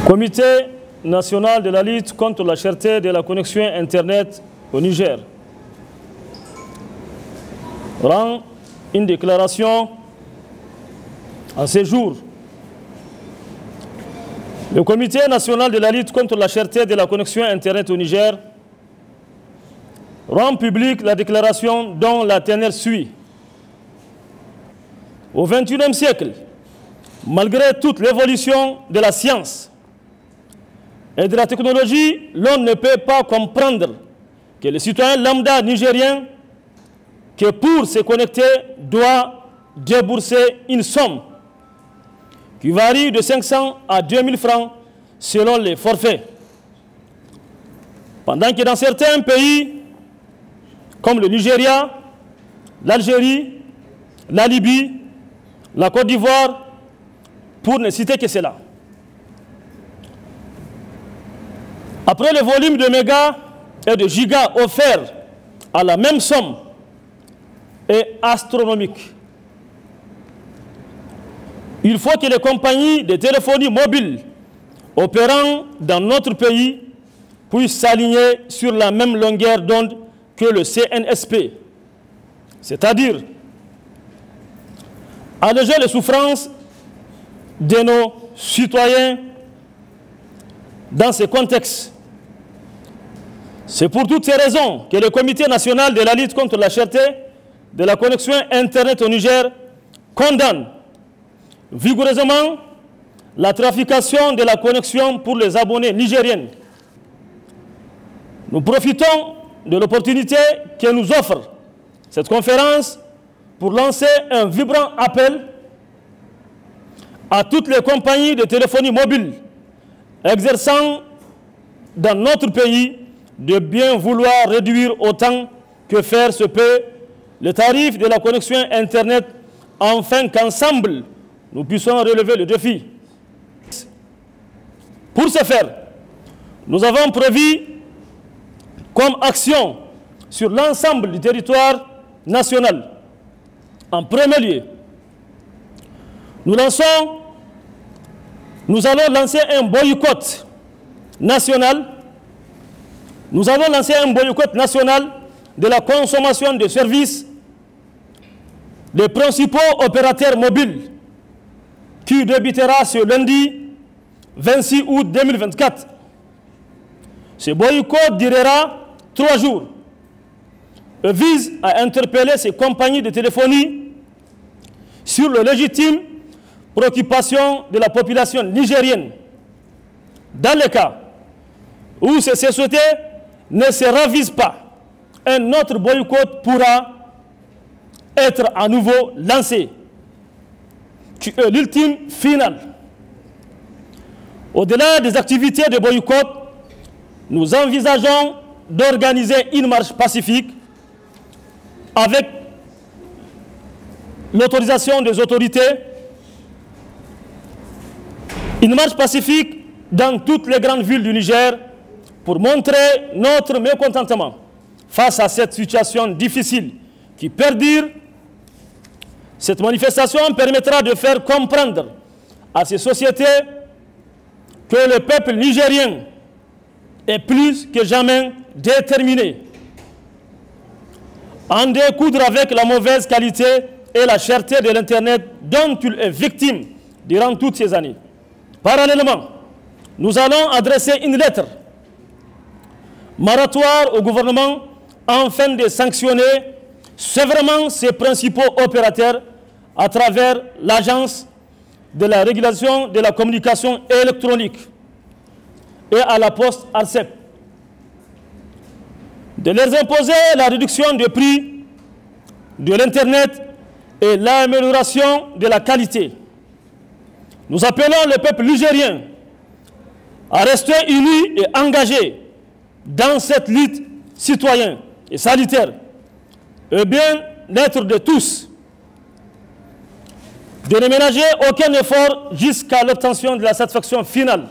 Comité national de la lutte contre la cherté de la connexion Internet au Niger rend une déclaration en ces jours. Le Comité national de la lutte contre la cherté de la connexion Internet au Niger rend publique la déclaration dont la teneur suit. Au XXIe siècle, malgré toute l'évolution de la science et de la technologie, l'on ne peut pas comprendre que le citoyen lambda nigérien, que pour se connecter, doit débourser une somme qui varie de 500 à 2000 francs selon les forfaits. Pendant que dans certains pays, comme le Nigeria, l'Algérie, la Libye, la Côte d'Ivoire, pour ne citer que cela. Après le volume de mégas et de gigas offerts à la même somme est astronomique, il faut que les compagnies de téléphonie mobile opérant dans notre pays puissent s'aligner sur la même longueur d'onde que le CNSP, c'est-à-dire alléger les souffrances de nos citoyens dans ce contexte. C'est pour toutes ces raisons que le Comité national de la lutte contre la cherté de la connexion Internet au Niger condamne vigoureusement la trafication de la connexion pour les abonnés nigériens. Nous profitons de l'opportunité que nous offre cette conférence pour lancer un vibrant appel à toutes les compagnies de téléphonie mobile exerçant dans notre pays de bien vouloir réduire autant que faire se peut le tarif de la connexion Internet afin qu'ensemble nous puissions relever le défi. Pour ce faire, nous avons prévu comme action sur l'ensemble du territoire national. En premier lieu, nous allons lancer un boycott national. Nous allons lancer un boycott national de la consommation de services des principaux opérateurs mobiles qui débutera ce lundi 26 août 2024. Ce boycott durera 3 jours et vise à interpeller ces compagnies de téléphonie sur les légitimes préoccupations de la population nigérienne. Dans le cas où ces sociétés ne se ravisent pas, un autre boycott pourra être à nouveau lancé, qui est l'ultime finale. Au-delà des activités de boycott, nous envisageons d'organiser une marche pacifique avec l'autorisation des autorités, une marche pacifique dans toutes les grandes villes du Niger pour montrer notre mécontentement face à cette situation difficile qui perdure. Cette manifestation permettra de faire comprendre à ces sociétés que le peuple nigérien est plus que jamais déterminé à en découdre avec la mauvaise qualité et la cherté de l'Internet dont il est victime durant toutes ces années. Parallèlement, nous allons adresser une lettre moratoire au gouvernement afin de sanctionner sévèrement ses principaux opérateurs à travers l'Agence de la régulation de la communication électronique et à la Poste ARCEP, de leur imposer la réduction des prix de l'Internet et l'amélioration de la qualité. Nous appelons le peuple nigérien à rester unis et engagés dans cette lutte citoyenne et sanitaire, et bien-être de tous, de ne ménager aucun effort jusqu'à l'obtention de la satisfaction finale.